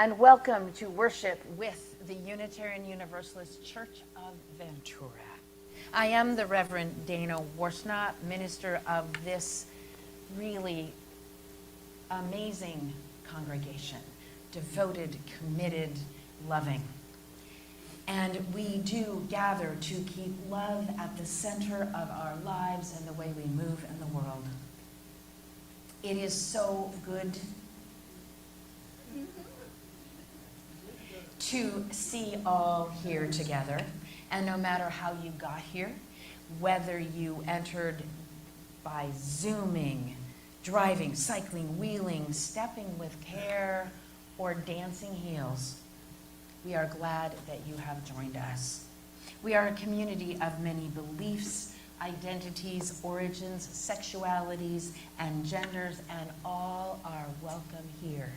and welcome to worship with the Unitarian Universalist Church of Ventura. I am the Reverend Dana Worsnop, minister of this really amazing congregation, devoted, committed, loving. And we do gather to keep love at the center of our lives and the way we move in the world. It is so good to see all here together. And no matter how you got here, whether you entered by Zooming, driving, cycling, wheeling, stepping with care, or dancing heels, we are glad that you have joined us. We are a community of many beliefs, identities, origins, sexualities, and genders, and all are welcome here.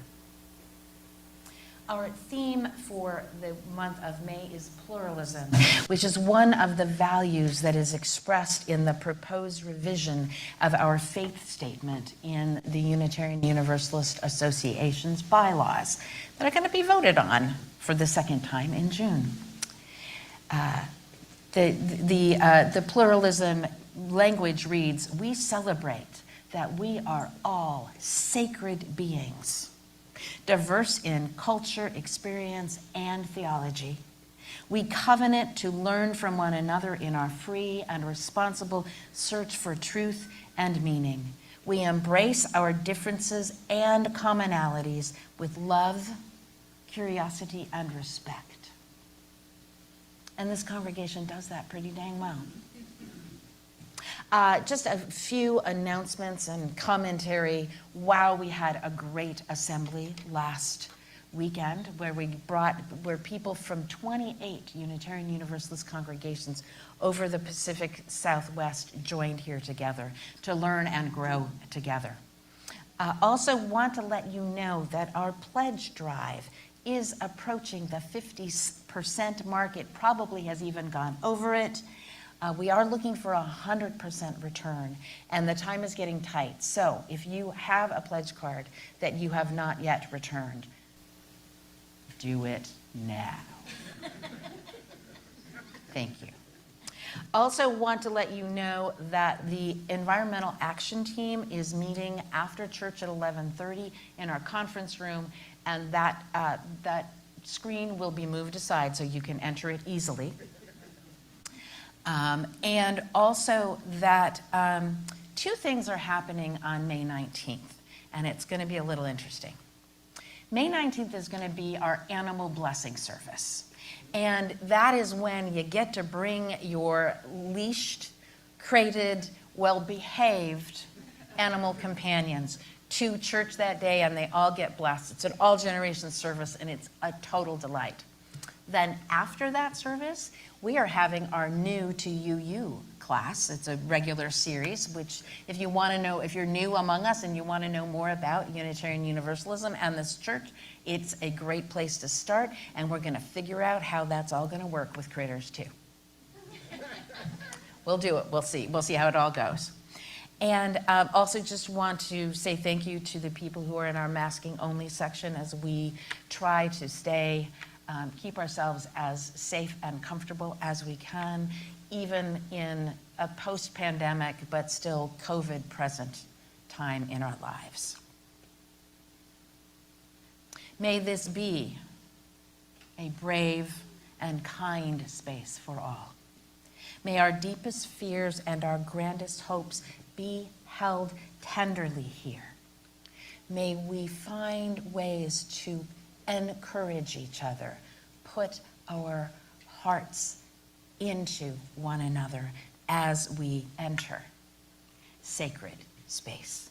Our theme for the month of May is pluralism, which is one of the values that is expressed in the proposed revision of our faith statement in the Unitarian Universalist Association's bylaws that are going to be voted on for the second time in June. The pluralism language reads, "We celebrate that we are all sacred beings, diverse in culture, experience, and theology. We covenant to learn from one another in our free and responsible search for truth and meaning. We embrace our differences and commonalities with love, curiosity, and respect." And this congregation does that pretty dang well. Just a few announcements and commentary. Wow, we had a great assembly last weekend where people from 28 Unitarian Universalist congregations over the Pacific Southwest joined here together to learn and grow together. Also want to let you know that our pledge drive is approaching the 50% mark. It probably has even gone over it. We are looking for 100% return, and the time is getting tight. So if you have a pledge card that you have not yet returned, do it now. Thank you. Also want to let you know that the Environmental Action Team is meeting after church at 11:30 in our conference room, and that screen will be moved aside so you can enter it easily. And also that two things are happening on May 19th, and it's going to be a little interesting. May 19th is going to be our animal blessing service. And that is when you get to bring your leashed, crated, well-behaved animal companions to church that day, and they all get blessed. It's an all-generation service, and it's a total delight. Then after that service, we are having our new to UU class. It's a regular series, which if you want to know, if you're new among us and you want to know more about Unitarian Universalism and this church, it's a great place to start, and we're going to figure out how that's all going to work with Critters 2. We'll do it. We'll see. We'll see how it all goes. And also just want to say thank you to the people who are in our masking only section as we try to keep ourselves as safe and comfortable as we can, even in a post-pandemic but still COVID present time in our lives. May this be a brave and kind space for all. May our deepest fears and our grandest hopes be held tenderly here. May we find ways to encourage each other, put our hearts into one another as we enter sacred space.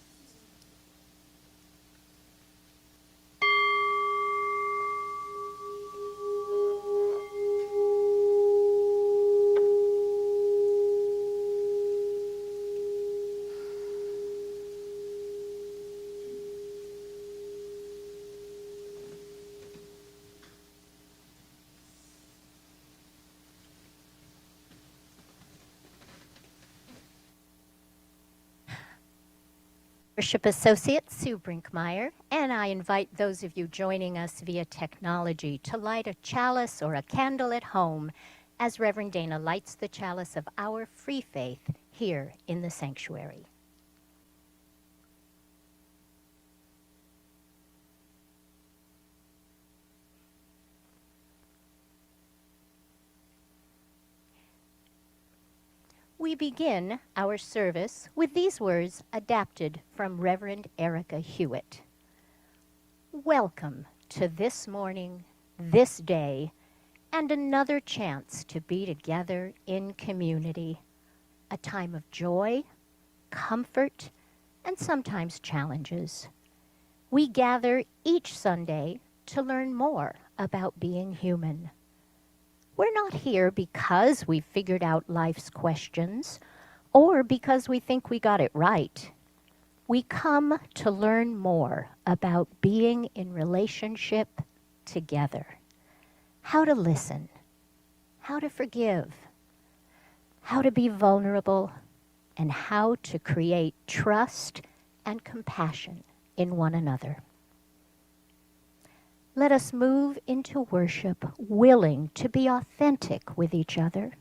Worship Associate Sue Brinkmeyer, and I invite those of you joining us via technology to light a chalice or a candle at home as Reverend Dana lights the chalice of our free faith here in the sanctuary. We begin our service with these words adapted from Reverend Erica Hewitt. Welcome to this morning, this day, and another chance to be together in community, a time of joy, comfort, and sometimes challenges. We gather each Sunday to learn more about being human. We're not here because we figured out life's questions or because we think we got it right. We come to learn more about being in relationship together, how to listen, how to forgive, how to be vulnerable, and how to create trust and compassion in one another. Let us move into worship willing to be authentic with each other,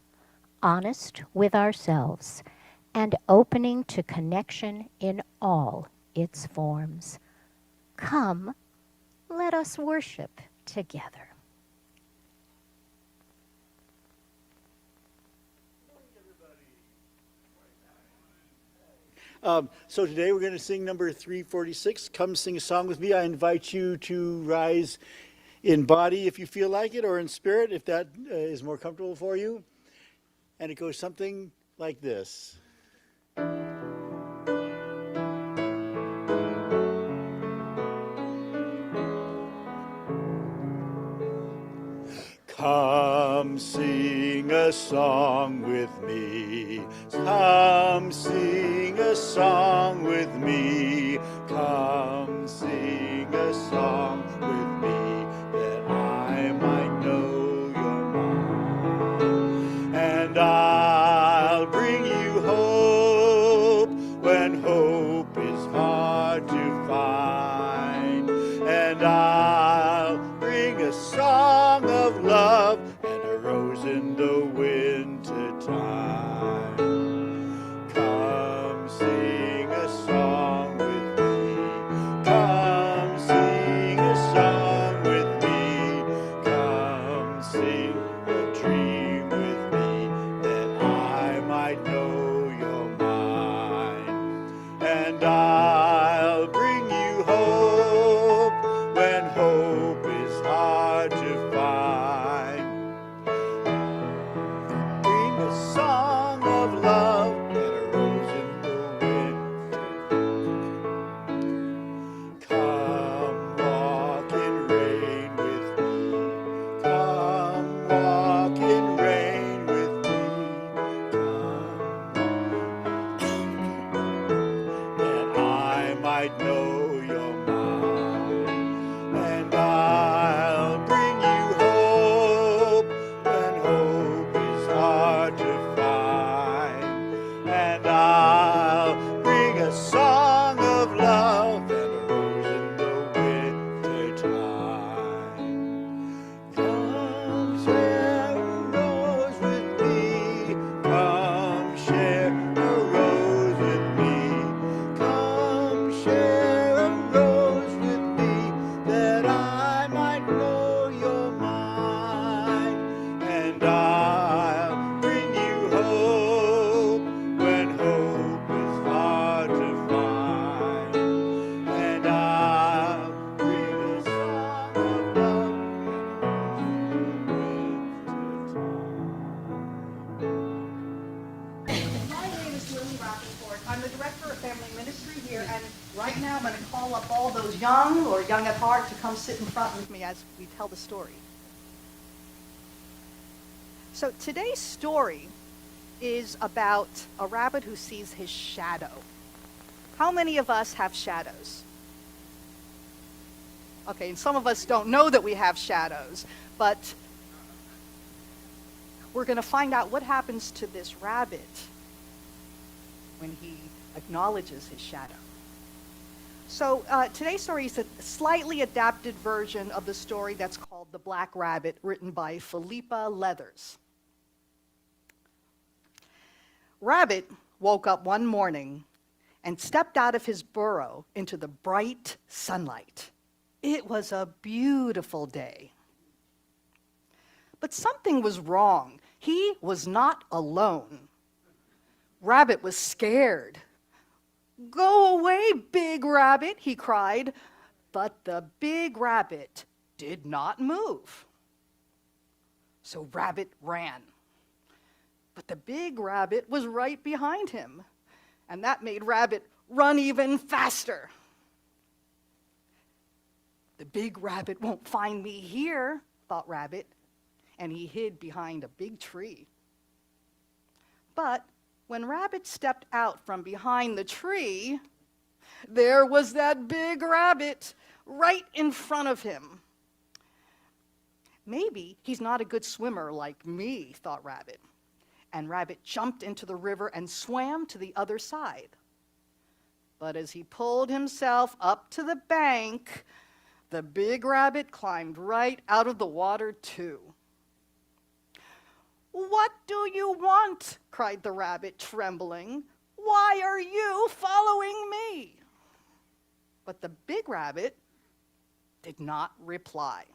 honest with ourselves, and opening to connection in all its forms. Come, let us worship together. So today we're going to sing number 346, Come Sing a Song With Me. I invite you to rise in body if you feel like it, or in spirit if that is more comfortable for you. And it goes something like this. Come sing a song with me. Come sing a song with me. Come sing a song with me, that I might know your mind. And I'll bring you hope when hope is hard to find. And I'll bring a song of love and a rose in the winter time. Come sing a song with me. Come sing a song with me. Come sing a dream with me, that I might know your mind. And I'll bring you hope when hope is hard to find. Bring a song of love and a rose in the wind. Come walk in rain with me. Come walk in rain with me. Come, that I might know your mind. And I'll bring you hope when hope is hard to find. And I'll bring a song of love and a rose in the winter time. Come share a rose with me. Come share a rose with me. Come share a rose with me, that I might know your mind. And I'll bring you hope when hope is hard to find. And I'll bring a song of love My name is Lily Rappaport. I'm the Director of Family Ministry here, and right now I'm going to call up all those young or young at heart to come sit in front with me as we tell the story. So today's story is about a rabbit who sees his shadow. How many of us have shadows? Okay, and some of us don't know that we have shadows, but we're going to find out what happens to this rabbit when he acknowledges his shadow. So today's story is a slightly adapted version of the story that's called The Black Rabbit, written by Philippa Leathers. Rabbit woke up one morning and stepped out of his burrow into the bright sunlight. It was a beautiful day. But something was wrong. He was not alone. Rabbit was scared. "Go away, big rabbit," he cried. But the big rabbit did not move. So Rabbit ran. But the big rabbit was right behind him, and that made Rabbit run even faster. "The big rabbit won't find me here," thought Rabbit, and he hid behind a big tree. But when Rabbit stepped out from behind the tree, there was that big rabbit right in front of him. "Maybe he's not a good swimmer like me," thought Rabbit. And Rabbit jumped into the river and swam to the other side. But as he pulled himself up to the bank, the big rabbit climbed right out of the water too. "What do you want?" cried the rabbit, trembling. "Why are you following me?" But the big rabbit did not reply.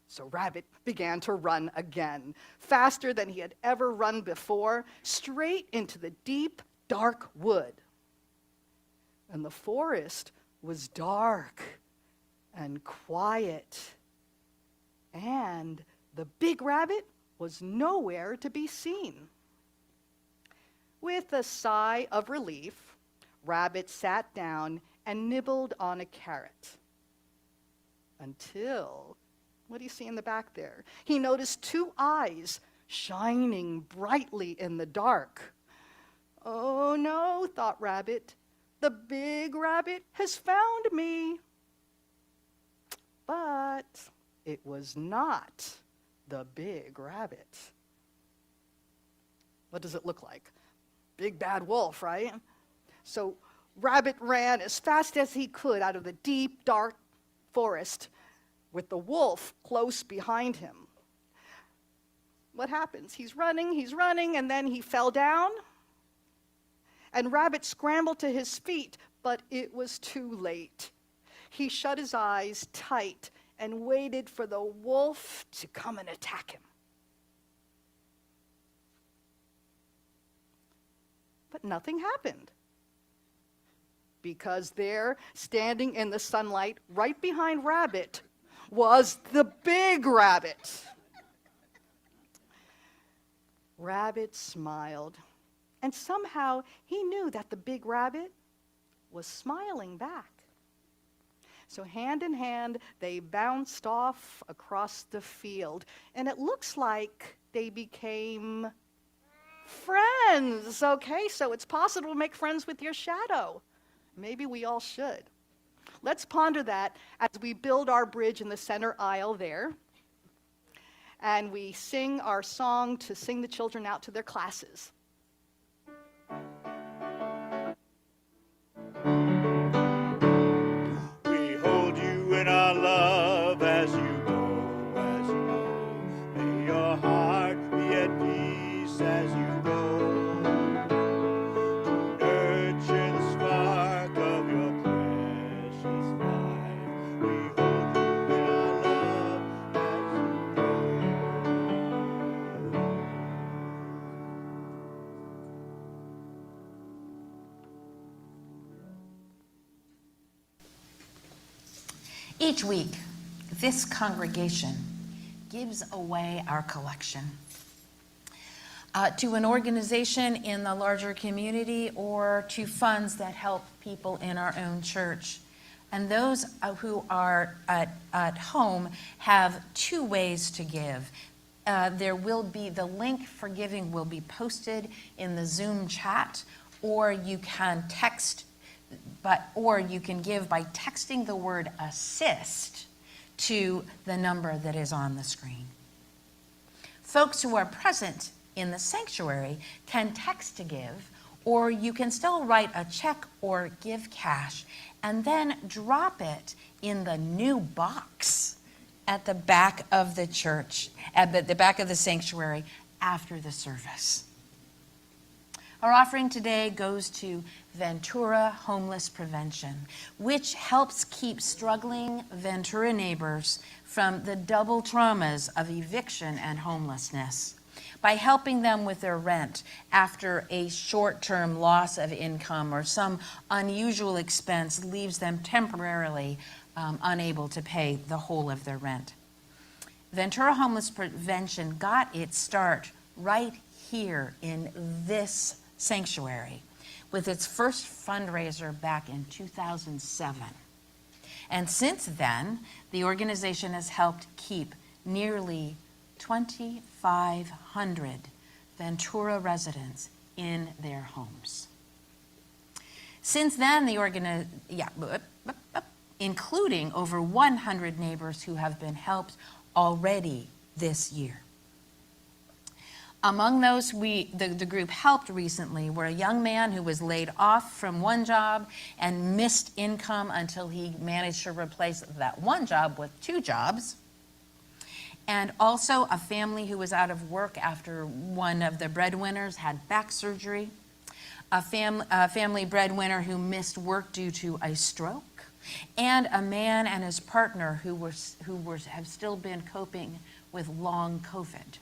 So Rabbit began to run again, faster than he had ever run before, straight into the deep, dark wood. And the forest was dark and quiet, and the big rabbit was nowhere to be seen. With a sigh of relief, Rabbit sat down and nibbled on a carrot. Until, what do you see in the back there? He noticed two eyes shining brightly in the dark. "Oh no," thought Rabbit, "the big rabbit has found me." But it was not the big rabbit. What does it look like? Big bad wolf, right? So Rabbit ran as fast as he could out of the deep, dark forest with the wolf close behind him. What happens? He's running, and then he fell down. And Rabbit scrambled to his feet, but it was too late. He shut his eyes tight and waited for the wolf to come and attack him. But nothing happened. Because there, standing in the sunlight right behind Rabbit, was the big rabbit. Rabbit smiled, and somehow he knew that the big rabbit was smiling back. So hand in hand, they bounced off across the field, and it looks like they became friends. Okay, so it's possible to make friends with your shadow. Maybe we all should. Let's ponder that as we build our bridge in the center aisle there, and we sing our song to sing the children out to their classes. We hold you in our love as you go. May your heart be at peace as you go. To nurture the spark of your precious life. We hold you in our love as you go. Each week, this congregation gives away our collection to an organization in the larger community or to funds that help people in our own church. And those who are at home have two ways to give. There will be, the link for giving will be posted in the Zoom chat, or you can text, or you can give by texting the word assist to the number that is on the screen. Folks who are present in the sanctuary can text to give, or you can still write a check or give cash and then drop it in the new box at the back of the church, at the back of the sanctuary after the service. Our offering today goes to Ventura Homeless Prevention, which helps keep struggling Ventura neighbors from the double traumas of eviction and homelessness by helping them with their rent after a short-term loss of income or some unusual expense leaves them temporarily unable to pay the whole of their rent. Ventura Homeless Prevention got its start right here in this sanctuary with its first fundraiser back in 2007. And since then, the organization has helped keep nearly 2,500 Ventura residents in their homes. Since then, including over 100 neighbors who have been helped already this year. Among those the group helped recently were a young man who was laid off from one job and missed income until he managed to replace that one job with 2 jobs. And also a family who was out of work after one of the breadwinners had back surgery. A family breadwinner who missed work due to a stroke. And a man and his partner who have still been coping with long COVID.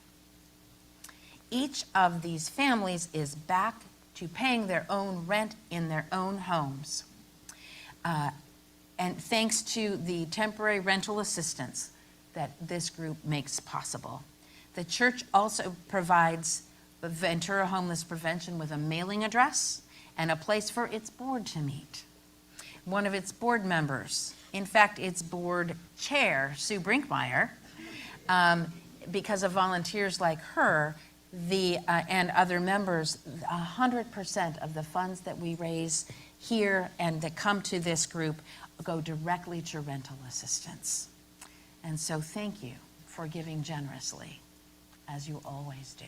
Each of these families is back to paying their own rent in their own homes. And thanks to the temporary rental assistance that this group makes possible. The church also provides Ventura Homeless Prevention with a mailing address and a place for its board to meet. One of its board members, in fact, its board chair, Sue Brinkmeyer, because of volunteers like her, and other members, 100% of the funds that we raise here and that come to this group go directly to rental assistance. And so thank you for giving generously, as you always do.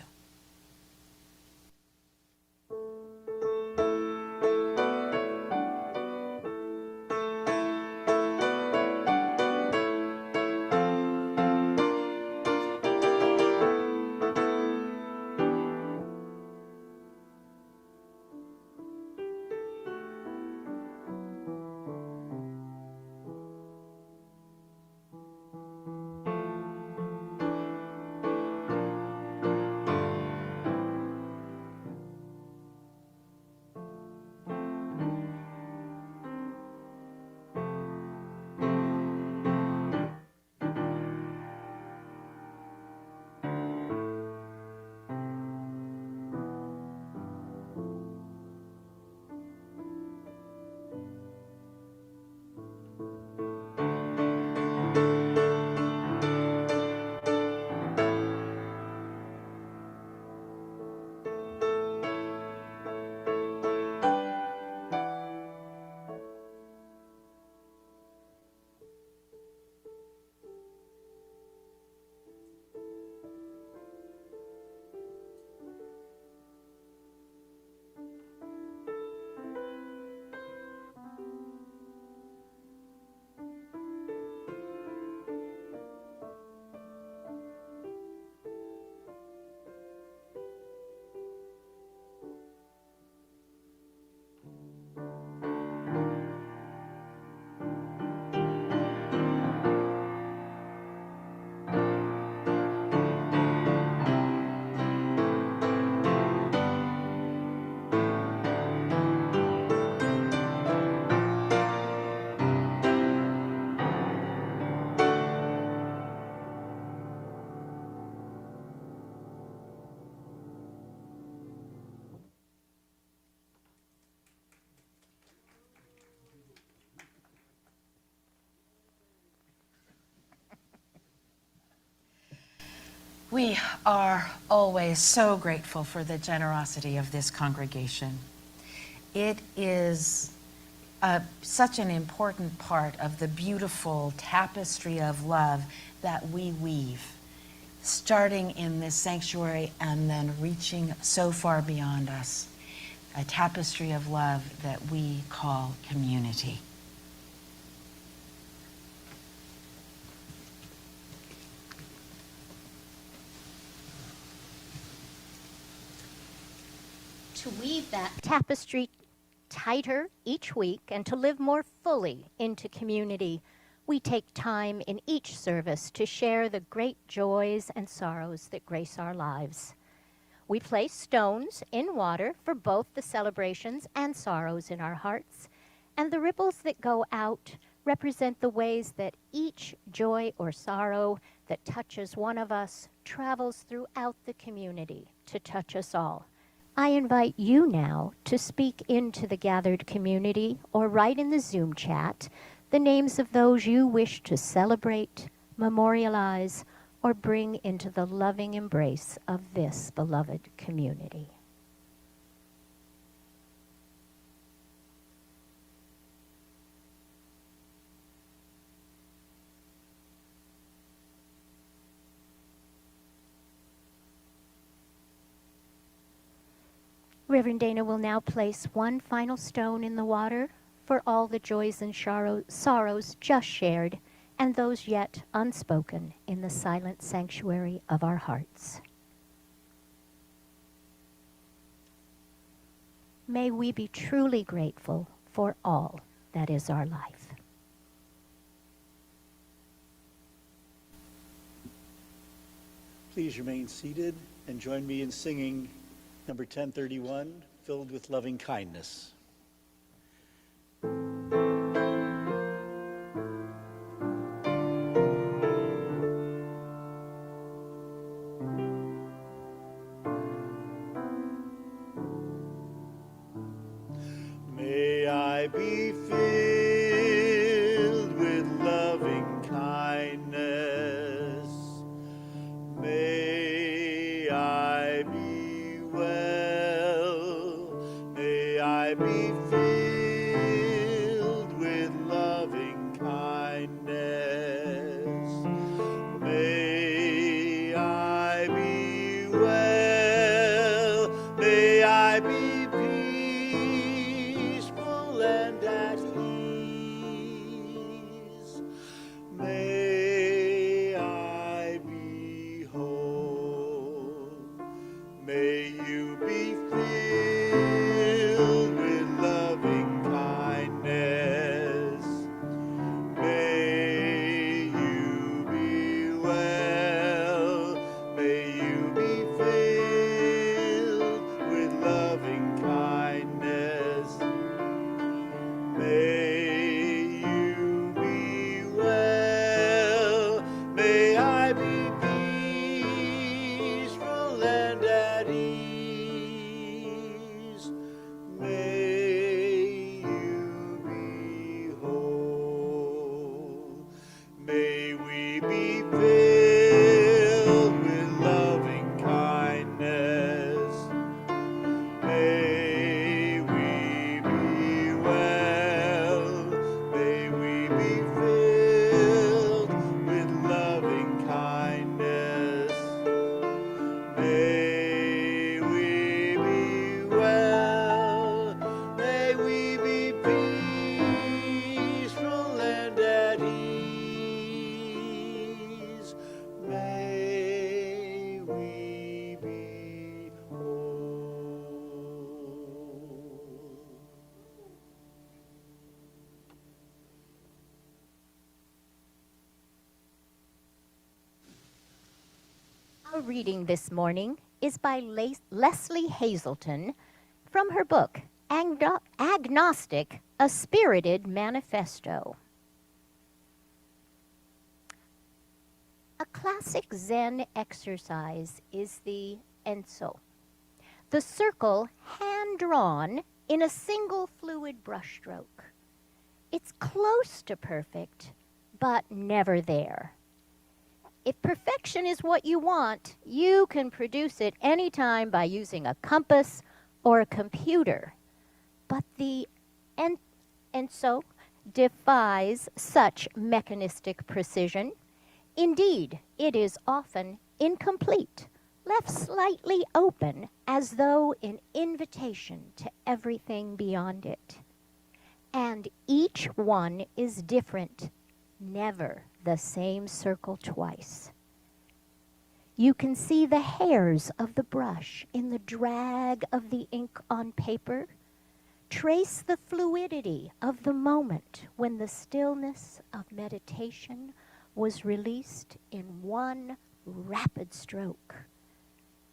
We are always so grateful for the generosity of this congregation. It is such an important part of the beautiful tapestry of love that we weave, starting in this sanctuary and then reaching so far beyond us. a tapestry of love that we call community. To weave that tapestry tighter each week and to live more fully into community, we take time in each service to share the great joys and sorrows that grace our lives. We place stones in water for both the celebrations and sorrows in our hearts, and the ripples that go out represent the ways that each joy or sorrow that touches one of us travels throughout the community to touch us all. I invite you now to speak into the gathered community or write in the Zoom chat the names of those you wish to celebrate, memorialize, or bring into the loving embrace of this beloved community. Reverend Dana will now place one final stone in the water for all the joys and sorrows just shared and those yet unspoken in the silent sanctuary of our hearts. May we be truly grateful for all that is our life. Please remain seated and join me in singing number 1031, Filled with Loving Kindness. May I be filled with loving kindness. May I be well. May I be filled with loving kindness. May I be well. May I be peaceful and at ease. May I be whole. May you be filled with loving kindness. May you be well. May you be filled with loving kindness. May you be well. May I be peaceful and at ease. May you be whole. May we be filled with loving kindness. May we be well. May we be filled with loving kindness. May we be well. May we be peaceful and at ease. May we be whole. Our reading this morning is by Leslie Hazelton from her book, Agnostic, A Spirited Manifesto. A classic Zen exercise is the Enso, the circle hand-drawn in a single fluid brushstroke. It's close to perfect, but never there. If perfection is what you want, you can produce it anytime by using a compass or a computer. But the Enso defies such mechanistic precision. Indeed, it is often incomplete, left slightly open as though in invitation to everything beyond it. And each one is different, never the same circle twice. You can see the hairs of the brush in the drag of the ink on paper. Trace the fluidity of the moment when the stillness of meditation was released in one rapid stroke.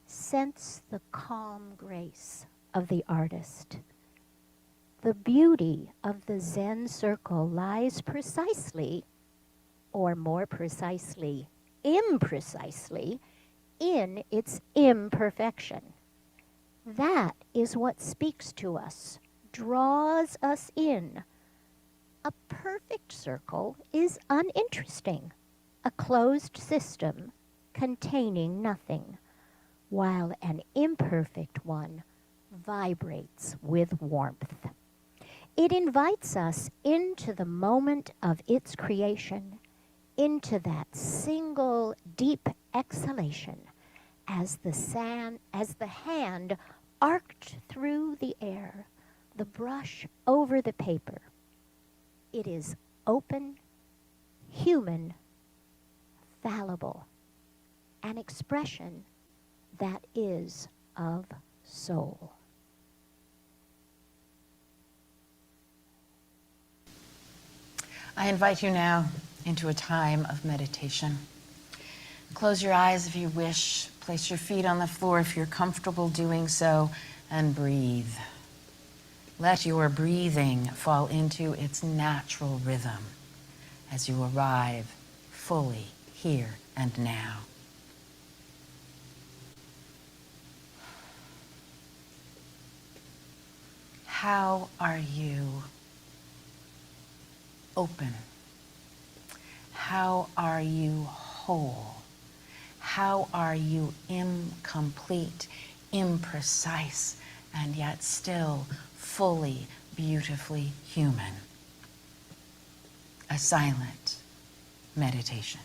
Sense the calm grace of the artist. The beauty of the Zen circle lies precisely, or more precisely, imprecisely, in its imperfection. That is what speaks to us, draws us in. A perfect circle is uninteresting, a closed system containing nothing, while an imperfect one vibrates with warmth. It invites us into the moment of its creation, into that single deep exhalation as the hand arced through the air, the brush over the paper. It is open, human, fallible, an expression that is of soul. I invite you now into a time of meditation. Close your eyes if you wish. Place your feet on the floor if you're comfortable doing so, and breathe. Let your breathing fall into its natural rhythm as you arrive fully here and now. How are you open? How are you whole? How are you incomplete, imprecise, and yet still fully, beautifully human? A silent meditation.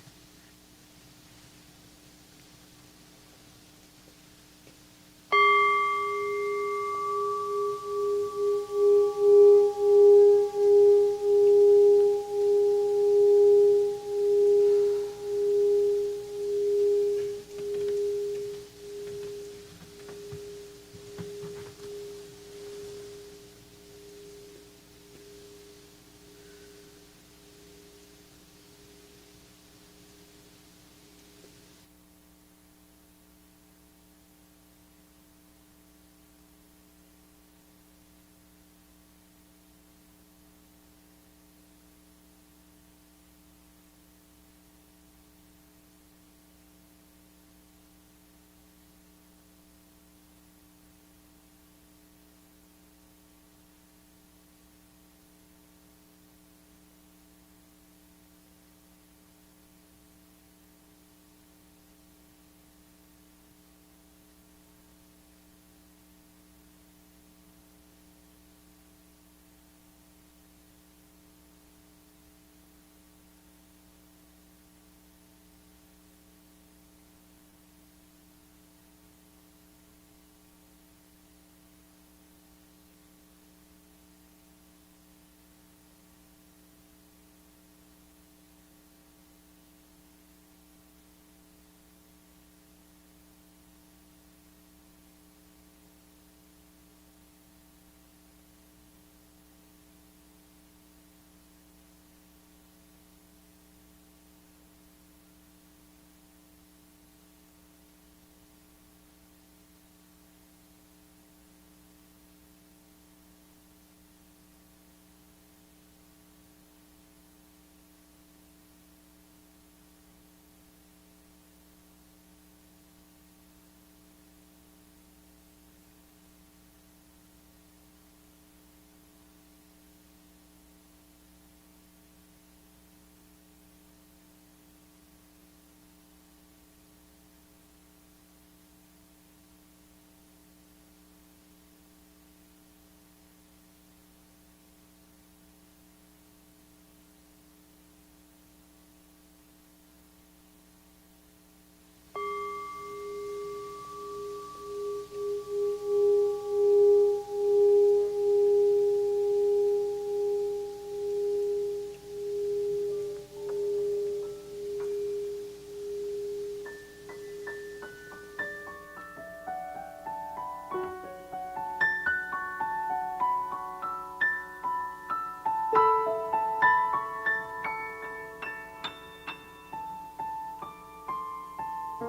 Two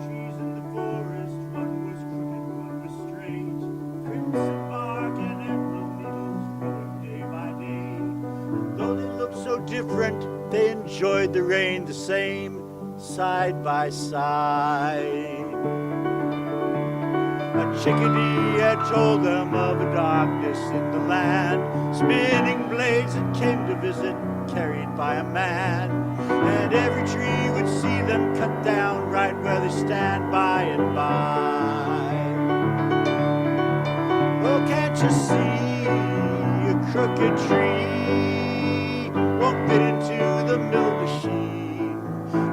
trees in the forest, one was crooked, one was straight. Crimson bark and emerald needles growing day by day. Though they looked so different, they enjoyed the rain the same, side by side. A chickadee had told them of a darkness in the land, spinning blades that came to visit, carried by a man. And every tree would see them cut down right where they stand by and by. Oh, can't you see a crooked tree won't fit into the mill machine?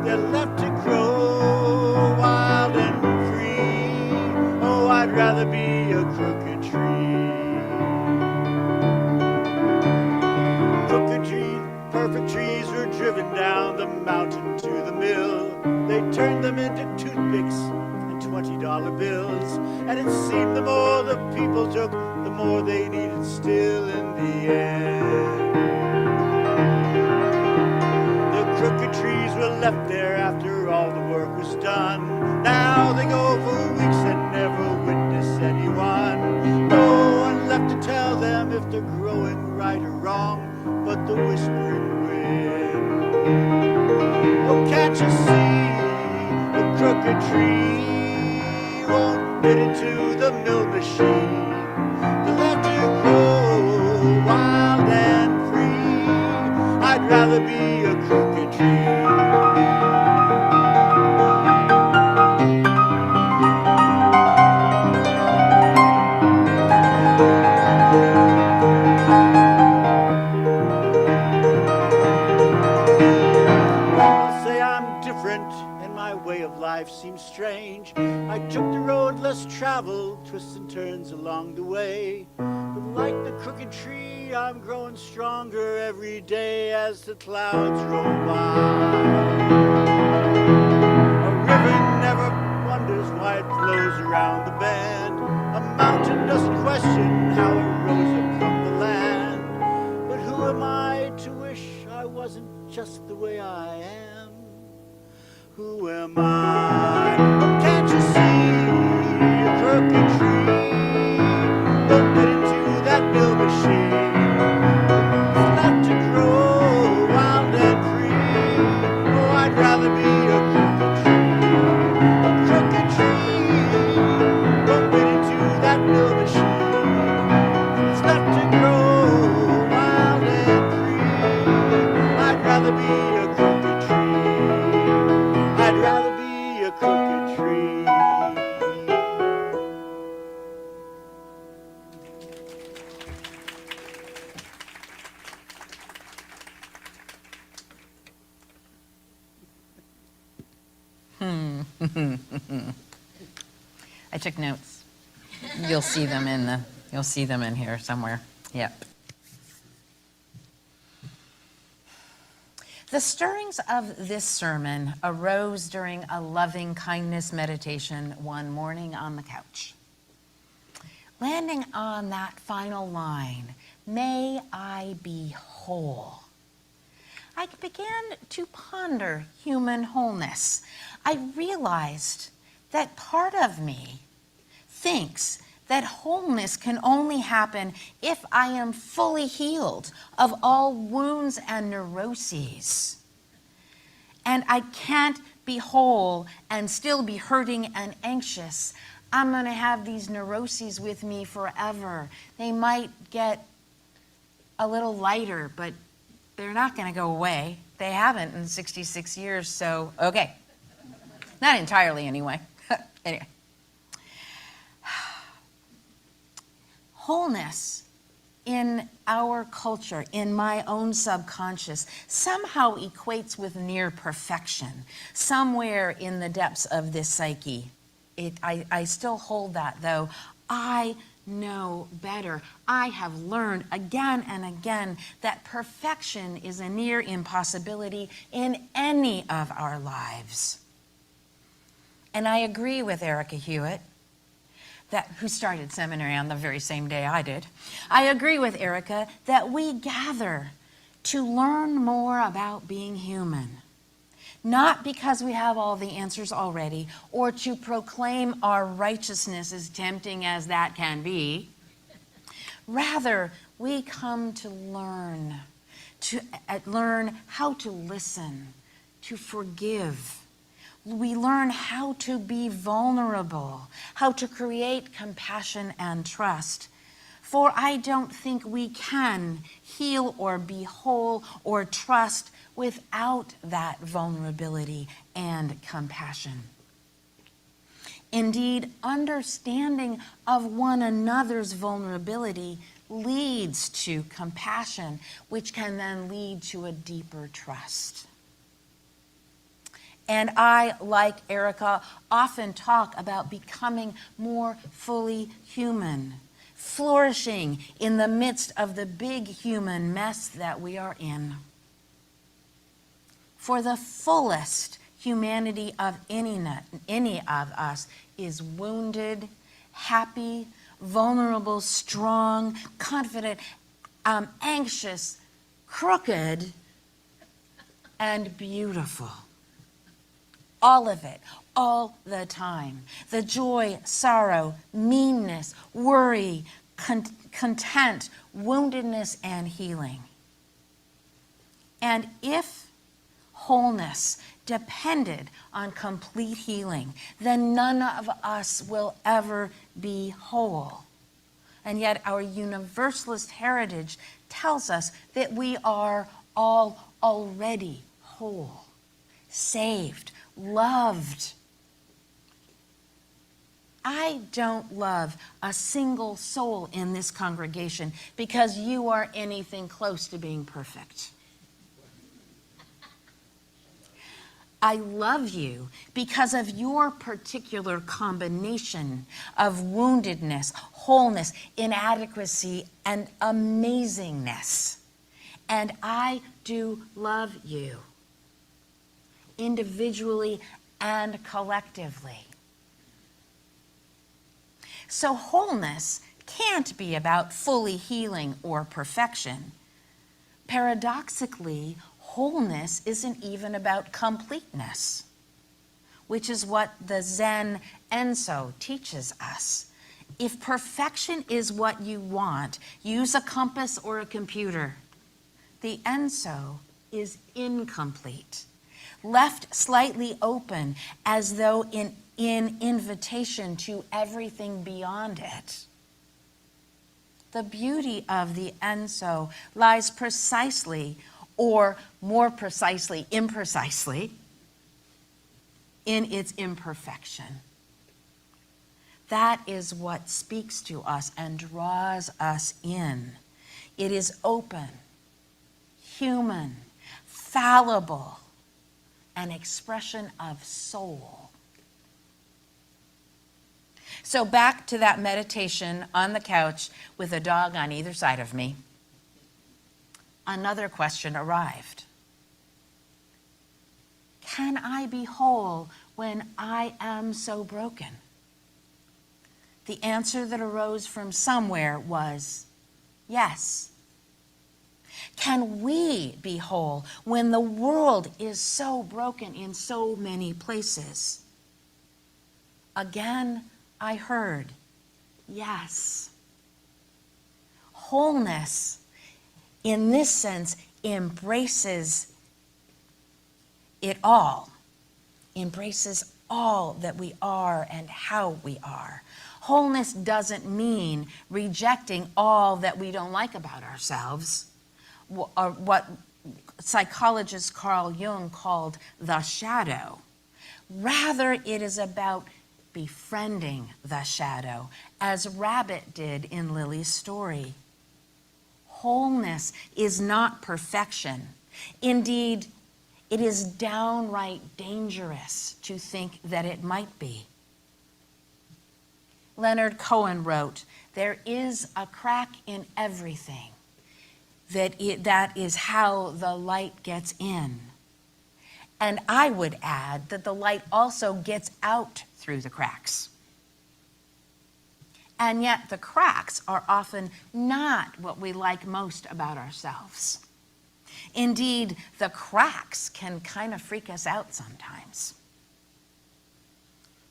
They're left to grow wild and free. Oh, I'd rather be a crooked tree. Crooked trees, perfect trees were driven down the mountain to the mill. They turned them into toothpicks and $20 bills. And it seemed the more the people took, the more they needed still in the end. The crooked trees were left there after all the work was done. Now they go for weeks and never witness anyone. No one left to tell them if they're growing right or wrong but the whispering wind. Oh, can't you see the crooked tree won't fit into the mill machine? They're left to grow wild and free. I'd rather be a crooked tree. Life seems strange. I took the road less traveled, twists and turns along the way. But like the crooked tree, I'm growing stronger every day as the clouds roll by. A river never wonders why it flows around the bend. A mountain doesn't question how it rose up from the land. But who am I to wish I wasn't just the way I am? Who am I? Oh, can't you see a crooked tree? Don't fit into that mill machine. It's left to grow wild and free. Oh, I'd rather be a crooked tree. A crooked tree. Don't fit into that mill machine. It's left to grow wild and free. I'd rather be a crooked tree. I'd rather be a crooked tree. I took notes. You'll see them in here somewhere. Yep. The stirrings of this sermon arose during a loving kindness meditation one morning on the couch. Landing on that final line, "May I be whole," I began to ponder human wholeness. I realized that part of me thinks that wholeness can only happen if I am fully healed of all wounds and neuroses. And I can't be whole and still be hurting and anxious. I'm going to have these neuroses with me forever. They might get a little lighter, but they're not going to go away. They haven't in 66 years, so okay. Not entirely, anyway. Anyway. Wholeness in our culture, in my own subconscious, somehow equates with near perfection, somewhere in the depths of this psyche. I still hold that, though. I know better. I have learned again and again that perfection is a near impossibility in any of our lives. And I agree with Erica Hewitt. who started seminary on the very same day I did. I agree with Erica that we gather to learn more about being human, not because we have all the answers already or to proclaim our righteousness, as tempting as that can be. Rather, we come to learn how to listen, to forgive. We learn how to be vulnerable, how to create compassion and trust. For I don't think we can heal or be whole or trust without that vulnerability and compassion. Indeed, understanding of one another's vulnerability leads to compassion, which can then lead to a deeper trust. And I, like Erica, often talk about becoming more fully human, flourishing in the midst of the big human mess that we are in. For the fullest humanity of any of us is wounded, happy, vulnerable, strong, confident, anxious, crooked, and beautiful. All of it, all the time. The joy, sorrow, meanness, worry, content, woundedness, and healing. And if wholeness depended on complete healing, then none of us will ever be whole. And yet our universalist heritage tells us that we are all already whole, saved, loved. I don't love a single soul in this congregation because you are anything close to being perfect. I love you because of your particular combination of woundedness, wholeness, inadequacy, and amazingness. And I do love you, individually and collectively. So wholeness can't be about fully healing or perfection. Paradoxically, wholeness isn't even about completeness, which is what the Zen Enso teaches us. If perfection is what you want, use a compass or a computer. The Enso is incomplete, left slightly open as though in invitation to everything beyond it. The beauty of the Enso lies precisely, or more precisely, imprecisely, in its imperfection. That is what speaks to us and draws us in. It is open, human, fallible, an expression of soul. So back to that meditation on the couch with a dog on either side of me. Another question arrived. Can I be whole when I am so broken? The answer that arose from somewhere was yes. Can we be whole when the world is so broken in so many places? Again, I heard yes. Wholeness, in this sense, embraces it all, embraces all that we are and how we are. Wholeness doesn't mean rejecting all that we don't like about ourselves, or what psychologist Carl Jung called the shadow. Rather, it is about befriending the shadow, as Rabbit did in Lily's story. Wholeness is not perfection. Indeed, it is downright dangerous to think that it might be. Leonard Cohen wrote, "There is a crack in everything. That is how the light gets in." And I would add that the light also gets out through the cracks. And yet the cracks are often not what we like most about ourselves. Indeed, the cracks can kind of freak us out sometimes.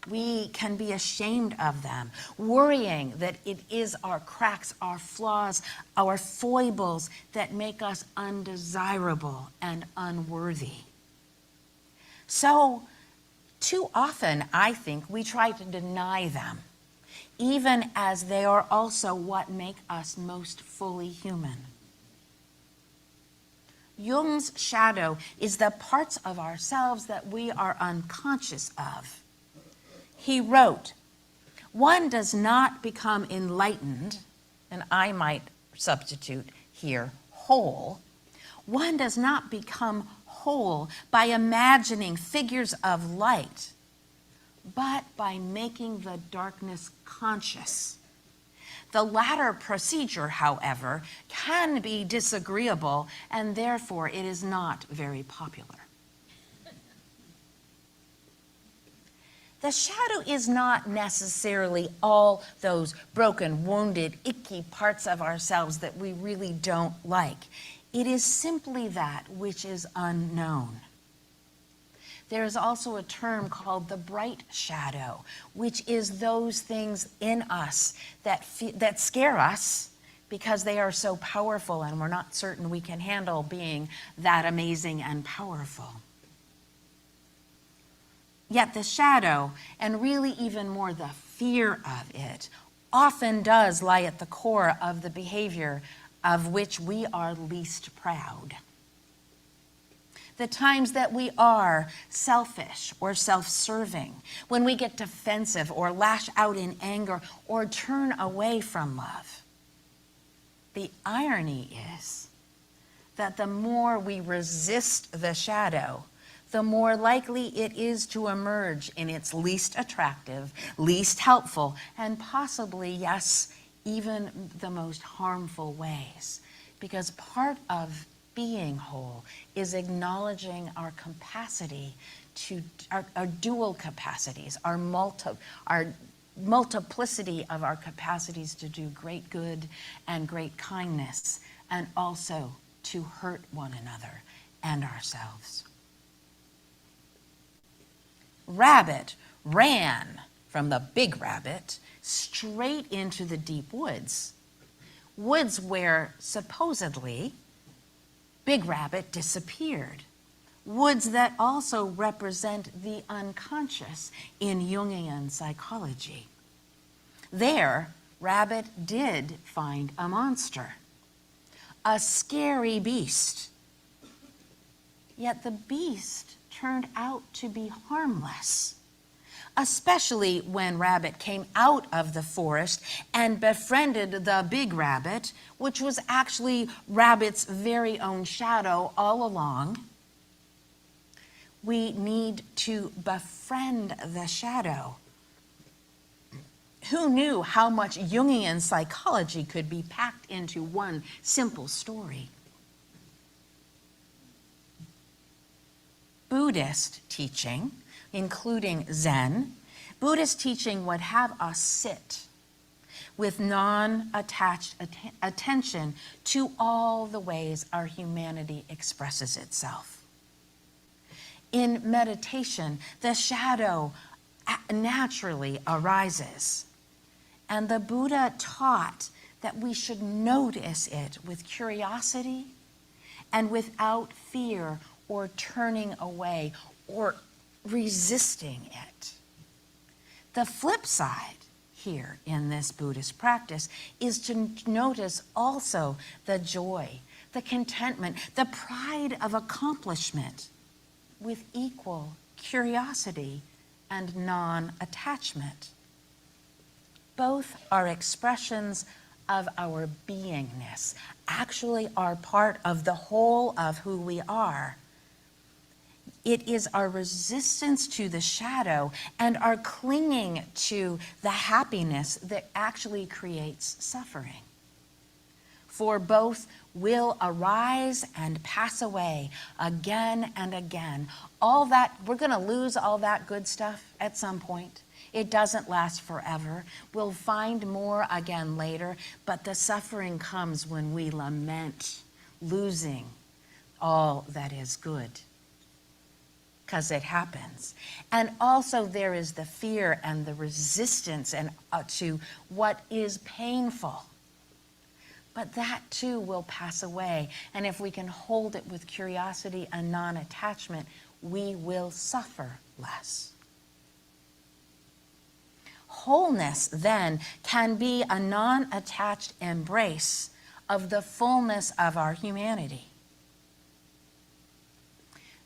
We can be ashamed of them, worrying that it is our cracks, our flaws, our foibles that make us undesirable and unworthy. So, too often, I think, we try to deny them, even as they are also what make us most fully human. Jung's shadow is the parts of ourselves that we are unconscious of. He wrote, "One does not become enlightened," and I might substitute here, whole. One does not become whole by imagining figures of light, but by making the darkness conscious. The latter procedure, however, can be disagreeable, and therefore it is not very popular. The shadow is not necessarily all those broken, wounded, icky parts of ourselves that we really don't like. It is simply that which is unknown. There is also a term called the bright shadow, which is those things in us that scare us because they are so powerful and we're not certain we can handle being that amazing and powerful. Yet the shadow, and really even more the fear of it, often does lie at the core of the behavior of which we are least proud. The times that we are selfish or self-serving, when we get defensive or lash out in anger or turn away from love. The irony is that the more we resist the shadow, the more likely it is to emerge in its least attractive, least helpful, and possibly, yes, even the most harmful ways. Because part of being whole is acknowledging our capacity to, our dual capacities, our multiplicity of our capacities to do great good and great kindness, and also to hurt one another and ourselves. Rabbit ran from the big rabbit straight into the deep woods. Woods where supposedly Big Rabbit disappeared. Woods that also represent the unconscious in Jungian psychology. There, Rabbit did find a monster, a scary beast. Yet the beast turned out to be harmless, especially when Rabbit came out of the forest and befriended the big rabbit, which was actually Rabbit's very own shadow all along. We need to befriend the shadow. Who knew how much Jungian psychology could be packed into one simple story? Buddhist teaching, including Zen, Buddhist teaching would have us sit with non-attached attention to all the ways our humanity expresses itself. In meditation, the shadow naturally arises, and the Buddha taught that we should notice it with curiosity and without fear or turning away or resisting it. The flip side here in this Buddhist practice is to notice also the joy, the contentment, the pride of accomplishment with equal curiosity and non-attachment. Both are expressions of our beingness, actually are part of the whole of who we are. It is our resistance to the shadow and our clinging to the happiness that actually creates suffering. For both will arise and pass away again and again. All that, we're going to lose all that good stuff at some point. It doesn't last forever. We'll find more again later, but the suffering comes when we lament losing all that is good, because it happens. And also there is the fear and the resistance and to what is painful. But that too will pass away. And if we can hold it with curiosity and non-attachment, we will suffer less. Wholeness then can be a non-attached embrace of the fullness of our humanity.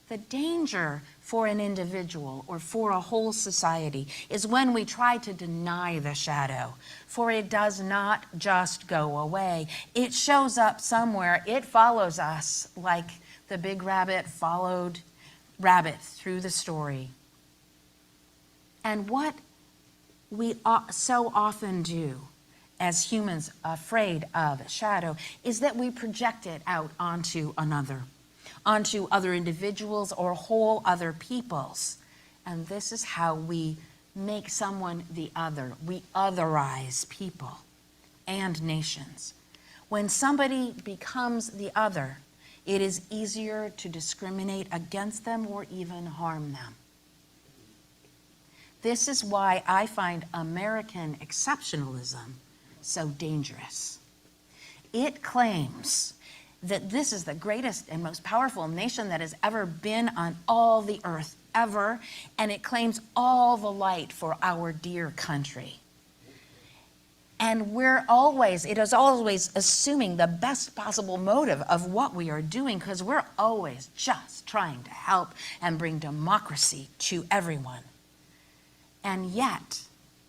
The danger for an individual or for a whole society is when we try to deny the shadow, for it does not just go away. It shows up somewhere. It follows us like the big rabbit followed rabbit through the story. And what we so often do as humans afraid of shadow is that we project it out onto other individuals or whole other peoples. And this is how we make someone the other. We otherize people and nations. When somebody becomes the other, it is easier to discriminate against them or even harm them. This is why I find American exceptionalism so dangerous. It claims that this is the greatest and most powerful nation that has ever been on all the earth, ever, and it claims all the light for our dear country. And it is always assuming the best possible motive of what we are doing, because we're always just trying to help and bring democracy to everyone. And yet,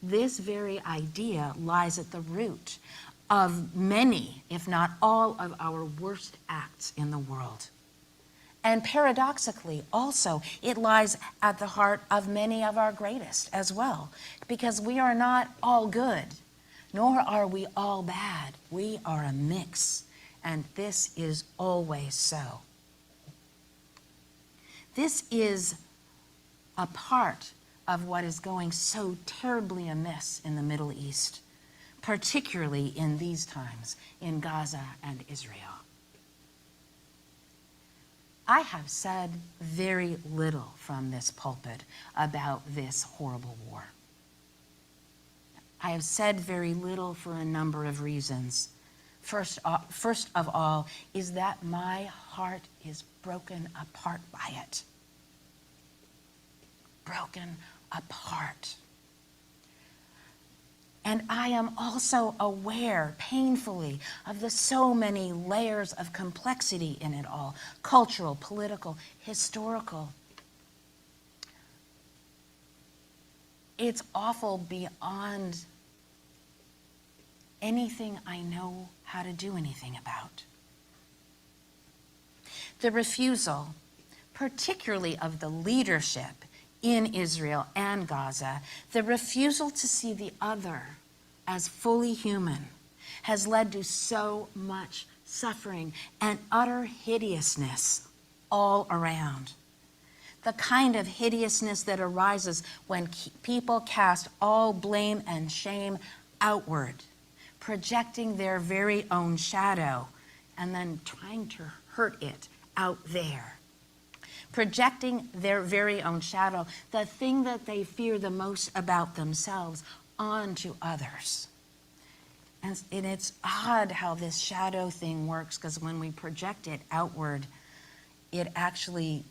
this very idea lies at the root of many, if not all, of our worst acts in the world. And paradoxically, also, it lies at the heart of many of our greatest as well, because we are not all good, nor are we all bad. We are a mix, and this is always so. This is a part of what is going so terribly amiss in the Middle East, particularly in these times in Gaza and Israel. I have said very little from this pulpit about this horrible war. I have said very little for a number of reasons. First of all is that my heart is broken apart by it. Broken apart. And I am also aware, painfully, of the so many layers of complexity in it all: cultural, political, historical. It's awful beyond anything I know how to do anything about. The refusal, particularly of the leadership in Israel and Gaza, the refusal to see the other as fully human has led to so much suffering and utter hideousness all around. The kind of hideousness that arises when people cast all blame and shame outward, projecting their very own shadow and then trying to hurt it out there. Projecting their very own shadow, the thing that they fear the most about themselves, onto others. And it's odd how this shadow thing works, because when we project it outward, it actually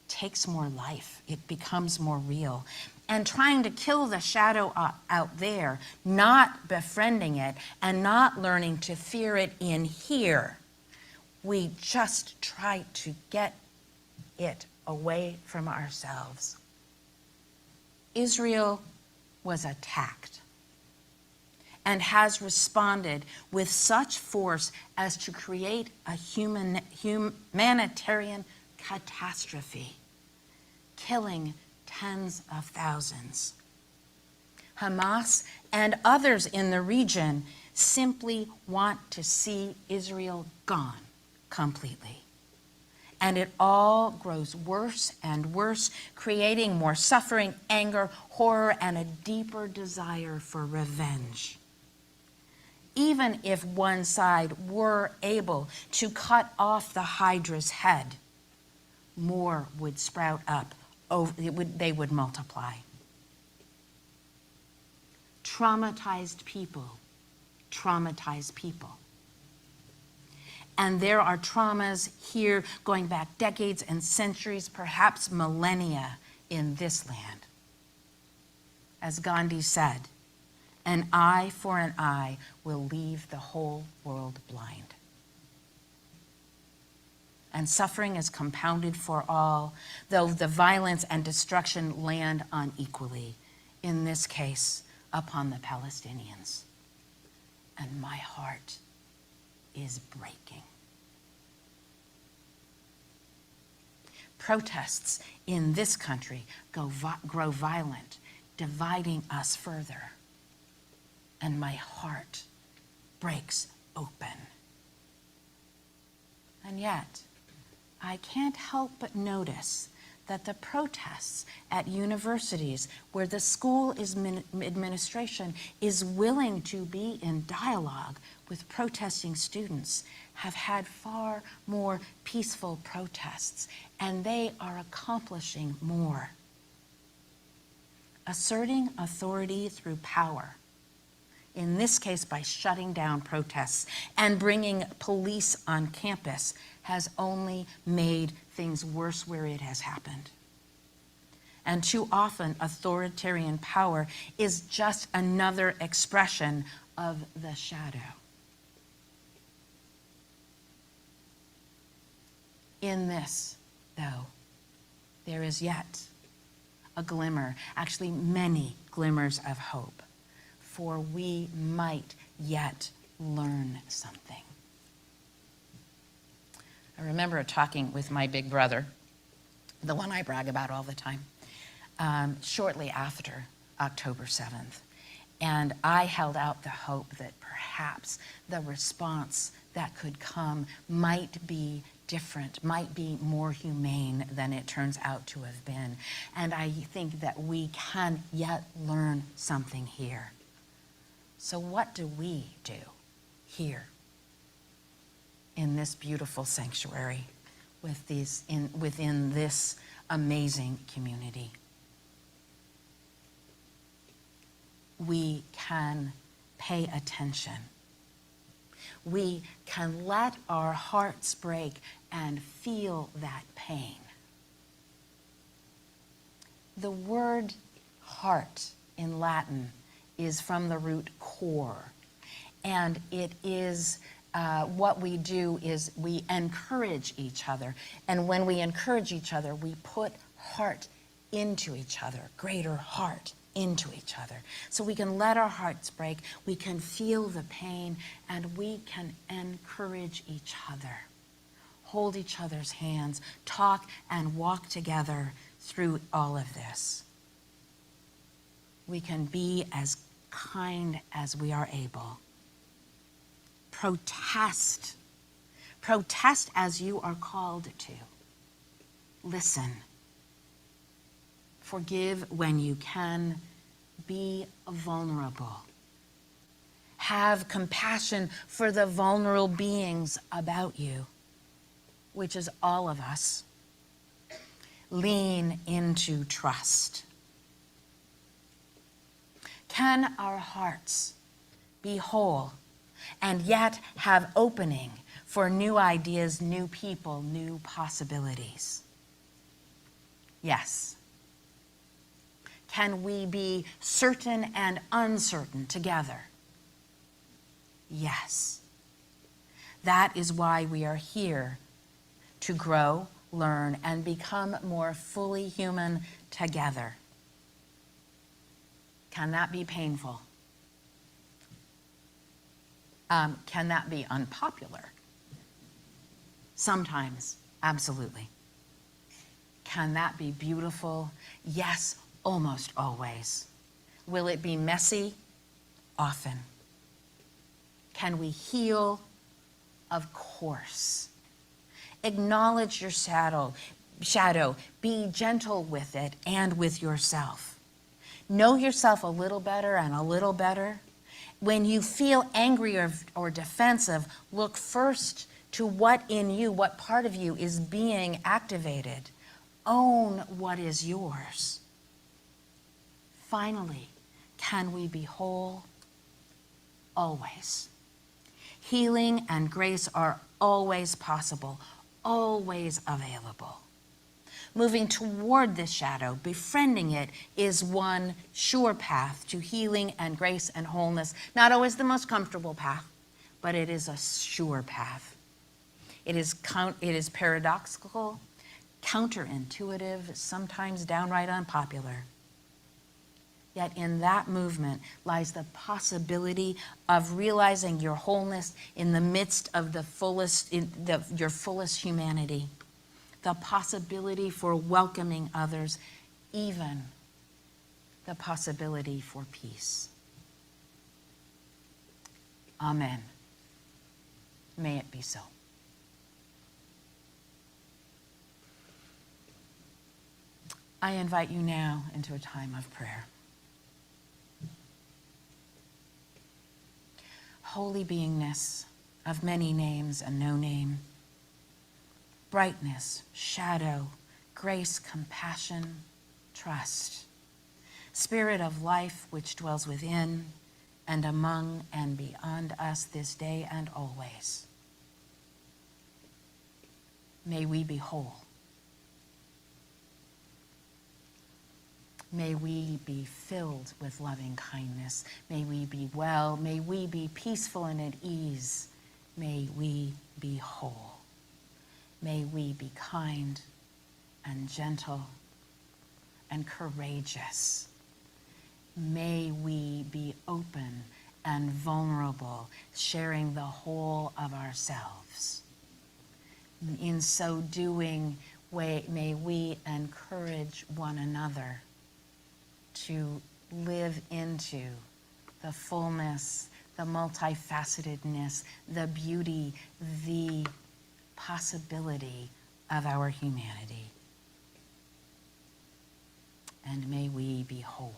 takes more life. It becomes more real. And trying to kill the shadow out there, not befriending it and not learning to fear it in here, we just try to get it away from ourselves. Israel was attacked and has responded with such force as to create a humanitarian catastrophe, killing tens of thousands. Hamas and others in the region simply want to see Israel gone completely. And it all grows worse and worse, creating more suffering, anger, horror, and a deeper desire for revenge. Even if one side were able to cut off the Hydra's head, more would sprout up. They would multiply. Traumatized people traumatize people. And there are traumas here going back decades and centuries, perhaps millennia, in this land. As Gandhi said, an eye for an eye will leave the whole world blind. And suffering is compounded for all, though the violence and destruction land unequally, in this case, upon the Palestinians. And my heart is breaking. Protests in this country grow violent, dividing us further. And my heart breaks open. And yet, I can't help but notice that the protests at universities where the school administration is willing to be in dialogue with protesting students have had far more peaceful protests, and they are accomplishing more. Asserting authority through power, in this case by shutting down protests and bringing police on campus, has only made things worse where it has happened. And too often, authoritarian power is just another expression of the shadow. In this, though, there is yet a glimmer, actually many glimmers of hope, for we might yet learn something. I remember talking with my big brother, the one I brag about all the time, shortly after October 7th. And I held out the hope that perhaps the response that could come might be different, might be more humane than it turns out to have been. And I think that we can yet learn something here. So what do we do here in this beautiful sanctuary within this amazing community? We can pay attention. We can let our hearts break and feel that pain. The word heart in Latin is from the root cor, and it is what we do is we encourage each other, and when we encourage each other, we put heart into each other, greater heart into each other. So we can let our hearts break, we can feel the pain, and we can encourage each other, hold each other's hands, talk and walk together through all of this. We can be as kind as we are able. Protest. Protest as you are called to. Listen. Forgive when you can. Be vulnerable. Have compassion for the vulnerable beings about you, which is all of us. Lean into trust. Can our hearts be whole and yet have opening for new ideas, new people, new possibilities? Yes. Can we be certain and uncertain together? Yes. That is why we are here, to grow, learn, and become more fully human together. Can that be painful? Can that be unpopular? Sometimes, absolutely. Can that be beautiful? Yes, almost always. Will it be messy? Often. Can we heal? Of course. Acknowledge your shadow. Be gentle with it and with yourself. Know yourself a little better and a little better. When you feel angry or defensive, look first to what in you, what part of you is being activated. Own what is yours. Finally, can we be whole? Always. Healing and grace are always possible, always available. Moving toward this shadow, befriending it, is one sure path to healing and grace and wholeness. Not always the most comfortable path, but it is a sure path. It is paradoxical, counterintuitive, sometimes downright unpopular. Yet in that movement lies the possibility of realizing your wholeness in the midst of your fullest humanity. The possibility for welcoming others, even the possibility for peace. Amen. May it be so. I invite you now into a time of prayer. Holy beingness of many names and no name, brightness, shadow, grace, compassion, trust, Spirit of life which dwells within and among and beyond us this day and always. May we be whole. May we be filled with loving kindness. May we be well. May we be peaceful and at ease. May we be whole. May we be kind and gentle and courageous. May we be open and vulnerable, sharing the whole of ourselves. In so doing, may we encourage one another to live into the fullness, the multifacetedness, the beauty, the possibility of our humanity. And may we be whole.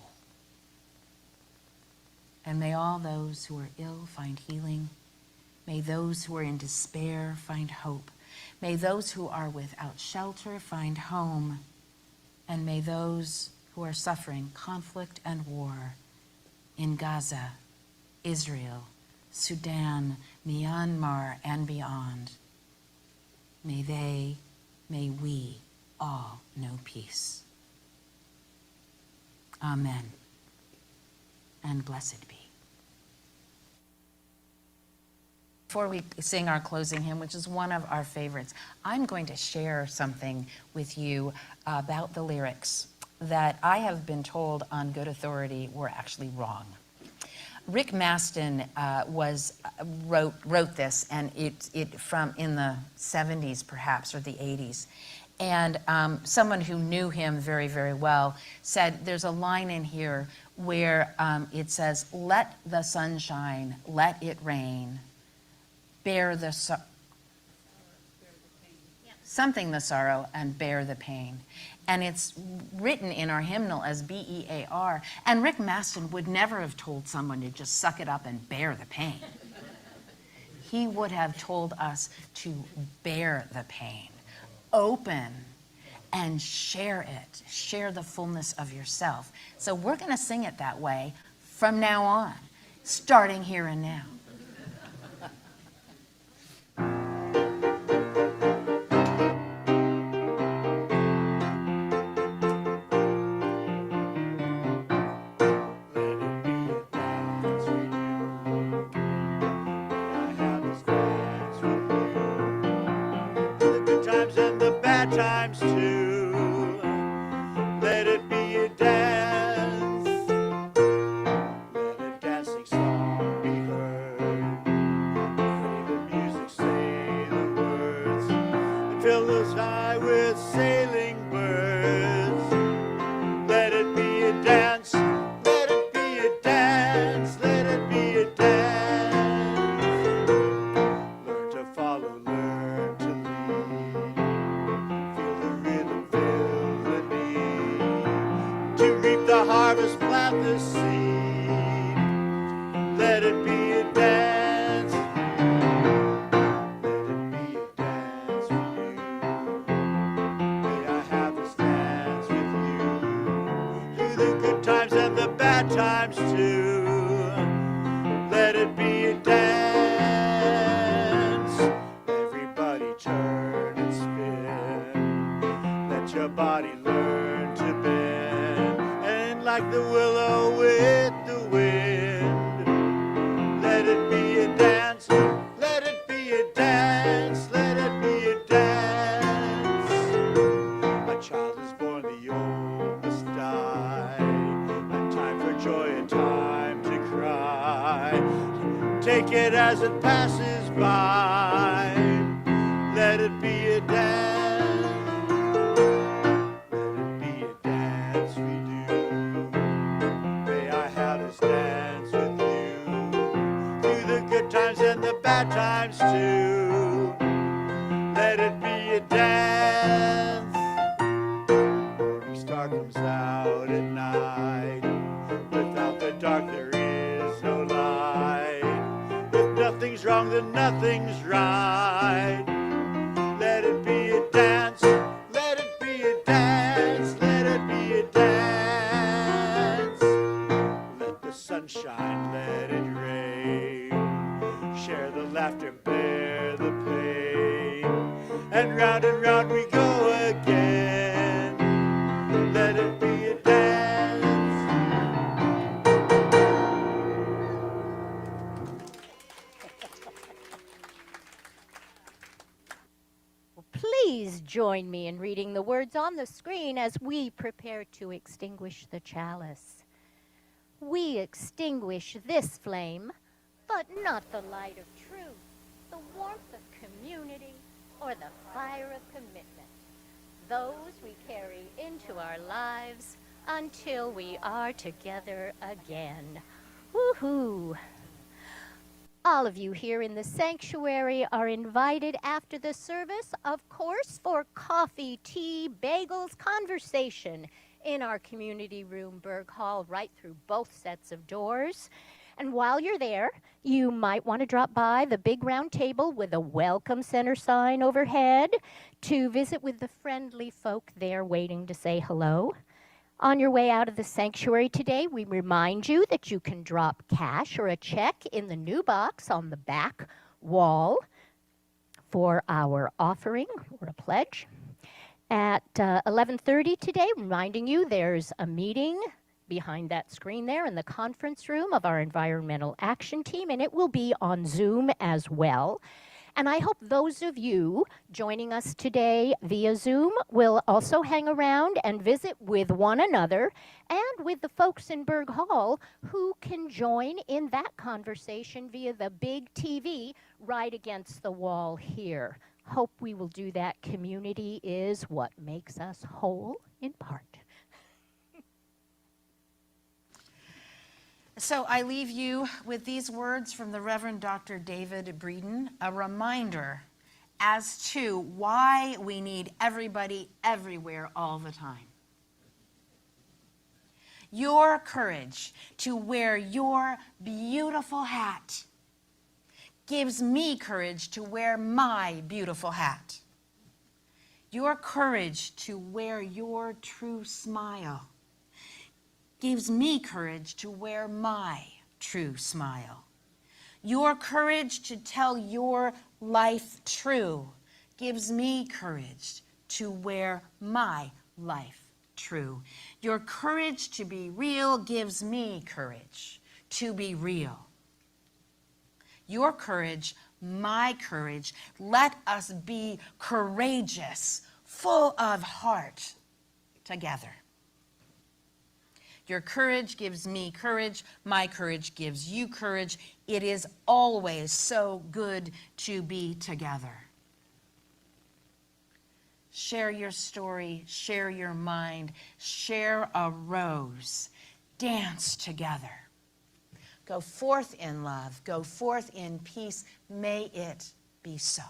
And may all those who are ill find healing. May those who are in despair find hope. May those who are without shelter find home. And may those who are suffering conflict and war in Gaza, Israel, Sudan, Myanmar, and beyond, may we all know peace. Amen. And blessed be. Before we sing our closing hymn, which is one of our favorites, I'm going to share something with you about the lyrics that I have been told on good authority were actually wrong. Rick Maston wrote this, and it from in the 70s perhaps, or the 80s. And someone who knew him very, very well said there's a line in here where it says, "Let the sun shine, let it rain, bear the something the sorrow and bear the pain." And it's written in our hymnal as B-E-A-R. And Rick Maston would never have told someone to just suck it up and bear the pain. He would have told us to bear the pain, open, and share it. Share the fullness of yourself. So we're going to sing it that way from now on, starting here and now. Times too. Let it be a dance. Let a dancing song be heard. Play the music, say the words, and fill the sky with sailing birds. Let it be a dance. Let it be a dance. Let it be a dance. Learn to follow, learn to lead. Take it as it passes by. Let it be a dance. Let it be a dance we do. May I have this dance with you through the good times and the bad times too. Let it be a dance. Morning star comes out at night. Without the dark there is no light. If nothing's wrong, then nothing's right. Let it be a dance. Let it be a dance. Let it be a dance. Let the sun shine, let it rain. Share the laughter, bear the pain. And round we go again. Let it be a dance. Please join me in reading the words on the screen as we prepare to extinguish the chalice. We extinguish this flame, but not the light of truth, the warmth of community, or the fire of commitment. Those we carry into our lives until we are together again. Woohoo! All of you here in the sanctuary are invited after the service, of course, for coffee, tea, bagels, conversation in our community room, Berg Hall, right through both sets of doors. And while you're there, you might want to drop by the big round table with a welcome center sign overhead to visit with the friendly folk there waiting to say hello. On your way out of the sanctuary today, we remind you that you can drop cash or a check in the new box on the back wall for our offering or a pledge. At 11:30 today, reminding you there's a meeting behind that screen there in the conference room of our environmental action team, and it will be on Zoom as well. And I hope those of you joining us today via Zoom will also hang around and visit with one another and with the folks in Berg Hall who can join in that conversation via the big TV right against the wall here. Hope we will do that. Community is what makes us whole in part. So I leave you with these words from the Reverend Dr. David Breeden, a reminder as to why we need everybody everywhere all the time. Your courage to wear your beautiful hat gives me courage to wear my beautiful hat. Your courage to wear your true smile gives me courage to wear my true smile. Your courage to tell your life true gives me courage to wear my life true. Your courage to be real gives me courage to be real. Your courage, my courage, let us be courageous, full of heart together. Your courage gives me courage. My courage gives you courage. It is always so good to be together. Share your story, share your mind, share a rose. Dance together. Go forth in love. Go forth in peace. May it be so.